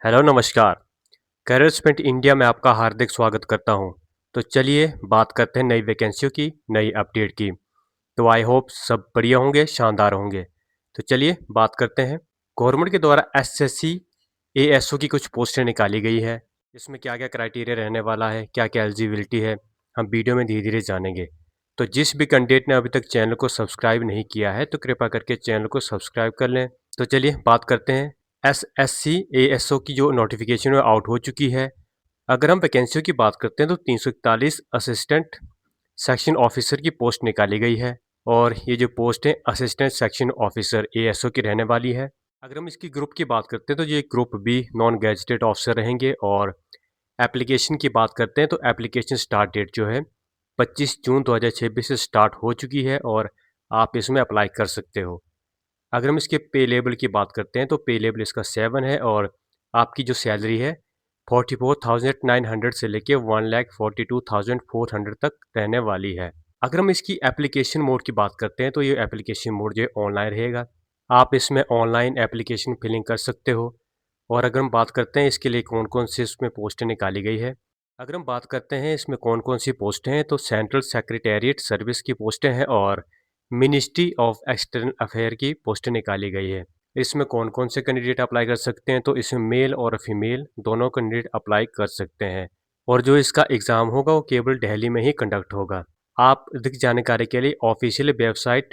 Hello नमस्कार। Career India में आपका हार्दिक स्वागत करता हूं। तो चलिए बात करते हैं नई वैकेंसियों की, नई अपडेट की। तो आई होप सब बढ़िया होंगे, शानदार होंगे। तो चलिए बात करते हैं। गवर्नमेंट के द्वारा एसएससी एएसओ की कुछ पोस्टें निकाली गई है। इसमें क्या-क्या क्राइटेरिया रहने वाला है, क्या-क्या एलिजिबिलिटी है, हम वीडियो में धीरे-धीरे जानेंगे। तो जिस भी कैंडिडेट ने अभी तक चैनल को सब्सक्राइब नहीं किया है, तो कृपया करके चैनल को सब्सक्राइब कर लें। तो चलिए बात करते हैं। एसएससी एएसओ की जो नोटिफिकेशन है आउट हो चुकी है। अगर हम वैकेंसियों की बात करते हैं तो 341 असिस्टेंट सेक्शन ऑफिसर की पोस्ट निकाली गई है और ये जो पोस्ट है असिस्टेंट सेक्शन ऑफिसर एएसओ की रहने वाली है। अगर हम इसकी ग्रुप की बात करते हैं तो ये group B non gazetted officer रहेंगे और एप्लीकेशन की बात करते हैं तो एप्लीकेशन स्टार्ट डेट जो है 25 जून 2026 से स्टार्ट हो चुकी है और आप इसमें अप्लाई कर सकते हो। अगर हम इसके पे लेवल की बात करते हैं तो पे लेवल इसका 7 है और आपकी जो सैलरी है 44,900 से लेके 1,42,400 तक रहने वाली है। अगर हम इसकी एप्लीकेशन मोड की बात करते हैं तो ये एप्लीकेशन मोड जो है ऑनलाइन रहेगा। आप इसमें ऑनलाइन एप्लीकेशन फिलिंग कर सकते हो। और अगर हम बात करते हैं इसके लिए कौन-कौन सी इसमें पोस्टें निकाली गई है। अगर हम बात करते हैं इसमें कौन-कौन सी पोस्टें हैं तो सेंट्रल सेक्रेटेरिएट सर्विस की पोस्टें हैं और मिनिस्ट्री ऑफ एक्सटर्नल अफेयर की पोस्टें निकाली गई है। इसमें कौन-कौन से कैंडिडेट अप्लाई कर सकते हैं तो इसमें मेल और फीमेल दोनों कैंडिडेट अप्लाई कर सकते हैं। और जो इसका एग्ज़ाम होगा वो केवल दिल्ली में ही कंडक्ट होगा। आप अधिक जानकारी के लिए ऑफिशियल वेबसाइट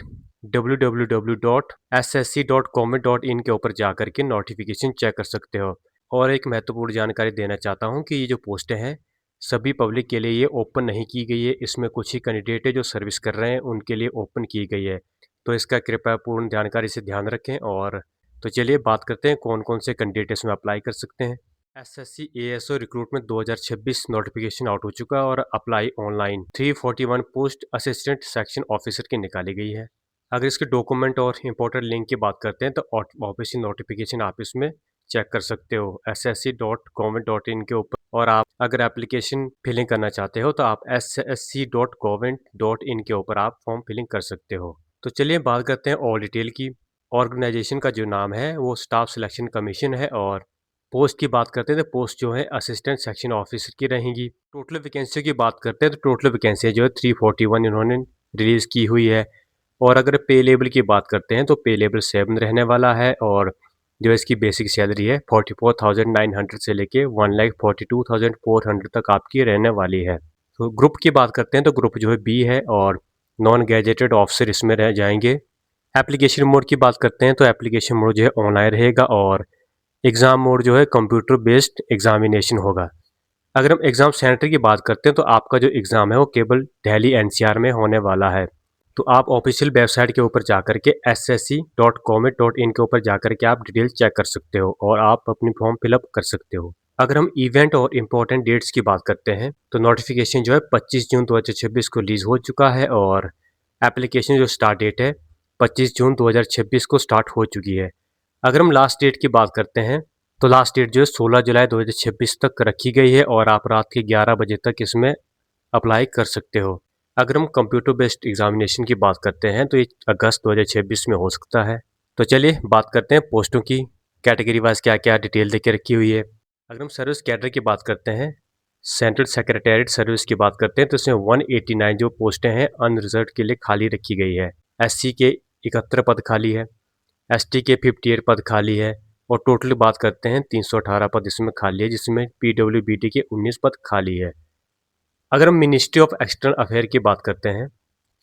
www.ssc.government.in के ऊपर जाकर के नोटिफिकेशन चेक कर सकते हो। और एक महत्वपूर्ण जानकारी देना चाहता हूँ कि ये जो पोस्टें हैं सभी पब्लिक के लिए ये ओपन नहीं की गई है। इसमें कुछ ही कैंडिडेट है जो सर्विस कर रहे हैं उनके लिए ओपन की गई है। तो इसका कृपया पूर्ण जानकारी से ध्यान रखें। और तो चलिए बात करते हैं कौन-कौन से कैंडिडेट इसमें अप्लाई कर सकते हैं। SSC ASO recruitment 2026 notification out हो चुका है और apply online 341 post assistant section officer की निकाली गई है। अगर इसके डॉक्यूमेंट और इम्पोर्टेंट लिंक की बात करते हैं तो ऑफिशियल नोटिफिकेशन आप इसमें चेक कर सकते हो ssc.government.in के ऊपर। और आप अगर एप्लीकेशन फिलिंग करना चाहते हो तो आप ssc.government.in के ऊपर आप फॉर्म फिलिंग कर सकते हो। तो चलिए बात करते हैं और डिटेल की। ऑर्गेनाइजेशन का जो नाम है वो स्टाफ सिलेक्शन कमीशन है और पोस्ट की बात करते हैं तो पोस्ट जो है असिस्टेंट सेक्शन ऑफिसर की रहेंगी। टोटल वैकेंसी की बात करते हैं तो टोटल वैकेंसी जो है 341 इन्होंने रिलीज़ की हुई है। और अगर पे लेवल की बात करते हैं तो पे लेवल 7 रहने वाला है और जो इसकी बेसिक सैलरी है 44,900 से लेके 1,42,400 तक आपकी रहने वाली है। तो ग्रुप की बात करते हैं तो ग्रुप जो है बी है और नॉन गैजेटेड ऑफिसर इसमें रह जाएंगे। एप्लीकेशन मोड की बात करते हैं तो एप्लीकेशन मोड जो है ऑनलाइन रहेगा और एग्ज़ाम मोड जो है कंप्यूटर बेस्ड एग्जामिनेशन होगा। अगर हम एग्ज़ाम सेंटर की बात करते हैं तो आपका जो एग्ज़ाम है वो केवल दिल्ली एनसीआर में होने वाला है। तो आप ऑफिशियल वेबसाइट के ऊपर जाकर के ssc.government.in के ऊपर जाकर के आप डिटेल चेक कर सकते हो और आप अपनी फॉर्म फिलअप कर सकते हो। अगर हम इवेंट और इम्पोर्टेंट डेट्स की बात करते हैं तो नोटिफिकेशन जो है 25 जून 2026 को रिलीज़ हो चुका है और एप्लीकेशन जो स्टार्ट डेट है 25 जून 2026 को स्टार्ट हो चुकी है। अगर हम लास्ट डेट की बात करते हैं तो लास्ट डेट जो है 16 जुलाई 2026 तक रखी गई है और आप रात के 11 बजे तक इसमें अप्लाई कर सकते हो। अगर हम कंप्यूटर बेस्ड एग्जामिनेशन की बात करते हैं तो ये अगस्त 2026 में हो सकता है। तो चलिए बात करते हैं पोस्टों की, कैटेगरी वाइज क्या-क्या डिटेल देके रखी हुई है। अगर हम सर्विस कैडर की बात करते हैं, सेंट्रल सेक्रेटेरिएट सर्विस की बात करते हैं तो इसमें 189 जो पोस्टें हैं अनरिजर्व्ड के लिए खाली रखी गई है। एससी के 71 पद खाली है, एसटी के 58 पद खाली है और टोटल बात करते हैं 318 पद इसमें खाली है जिसमें पीडब्ल्यूबीडी के 19 पद खाली है। अगर हम मिनिस्ट्री ऑफ एक्सटर्नल अफेयर की बात करते हैं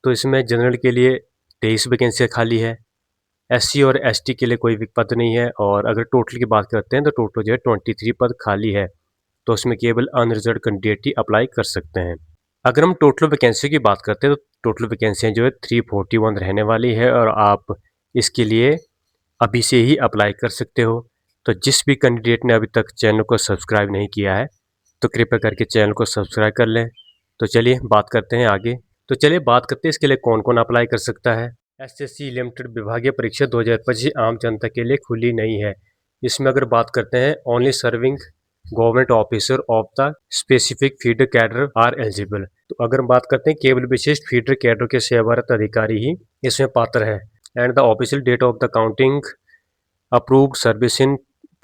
तो इसमें जनरल के लिए 23 वैकेंसियाँ खाली है, एससी और एसटी के लिए कोई भी पद नहीं है। और अगर टोटल की बात करते हैं तो टोटल जो है 23 पद खाली है। तो उसमें केवल अनरिजर्व्ड कैंडिडेट ही अप्लाई कर सकते हैं। अगर हम टोटल वैकेंसी की बात करते हैं तो टोटल वैकेंसियाँ जो है 341 रहने वाली है और आप इसके लिए अभी से ही अप्लाई कर सकते हो। तो जिस भी कैंडिडेट ने अभी तक चैनल को सब्सक्राइब नहीं किया है तो कृपया करके चैनल को सब्सक्राइब कर लें। तो चलिए बात करते हैं आगे। तो चलिए बात करते हैं इसके लिए कौन-कौन अप्लाई कर सकता है। एसएससी लिमिटेड विभागीय परीक्षा 2025 आम जनता के लिए खुली नहीं है। इसमें अगर बात करते हैं only serving government officer of the specific feeder cadre are eligible. तो अगर हम बात करते हैं केवल विशिष्ट फीडर कैडर के सेवारत अधिकारी ही इसमें पात्र है। And the official date of the counting approved service in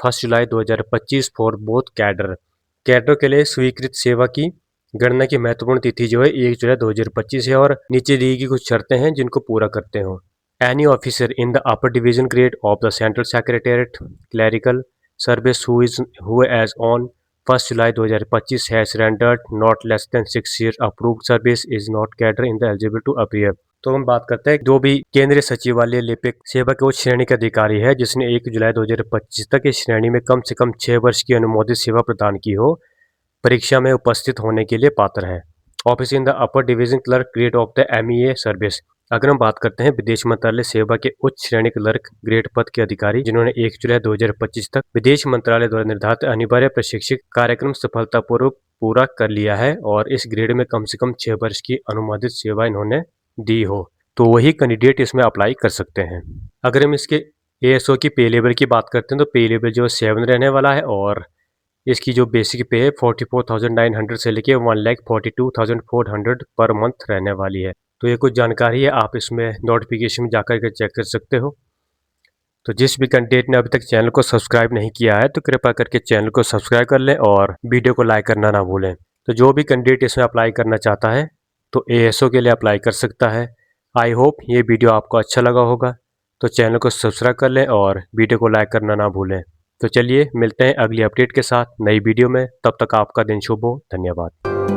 1 July 2025 for both cadre. Cadre के लिए स्वीकृत सेवा की गणना की महत्वपूर्ण तिथि जो है 1 जुलाई 2025 है और नीचे दी गई कुछ शर्तें हैं जिनको पूरा करते हो। Any officer in the upper division grade of the Central Secretariat Clerical Service who as on 1 July 2025 has rendered not less than 6 years approved service is not cadre in the eligible to appear। तो हम बात करते हैं जो भी केंद्रीय सचिवालय लिपिक सेवा के उच्च श्रेणी का अधिकारी है जिसने 1 जुलाई 2025 तक इस श्रेणी में कम से कम 6 वर्ष की अनुमोदित सेवा प्रदान की हो, परीक्षा में उपस्थित होने के लिए पात्र है। Office in the upper division clerk grade of the MEA service. अगर हम बात करते हैं विदेश मंत्रालय सेवा के उच्च श्रेणी क्लर्क ग्रेड पद के अधिकारी जिन्होंने 1 जुलाई 2025 तक विदेश मंत्रालय द्वारा निर्धारित अनिवार्य प्रशिक्षण कार्यक्रम सफलतापूर्वक पूरा कर लिया है और इस ग्रेड में कम से कम 6 वर्ष की अनुमोदित सेवा इन्होंने दी हो, तो वही कैंडिडेट इसमें अप्लाई कर सकते हैं। अगर हम इसके ASO की पे लेवल की बात करते हैं तो पे लेवल जो 7 रहने वाला है और इसकी जो बेसिक पे है 44,900 से लेके 1,42,400 पर मंथ रहने वाली है। तो ये कुछ जानकारी है, आप इसमें नोटिफिकेशन में जाकर के चेक कर सकते हो। तो जिस भी कैंडिडेट ने अभी तक चैनल को सब्सक्राइब नहीं किया है तो कृपया करके चैनल को सब्सक्राइब कर लें और वीडियो को लाइक करना ना भूलें। तो जो भी कैंडिडेट इसमें अप्लाई करना चाहता है तो ASO के लिए अप्लाई कर सकता है। आई होप ये वीडियो आपको अच्छा लगा होगा, तो चैनल को सब्सक्राइब कर लें और वीडियो को लाइक करना ना भूलें। तो चलिए मिलते हैं अगली अपडेट के साथ नई वीडियो में, तब तक आपका दिन शुभ हो। धन्यवाद।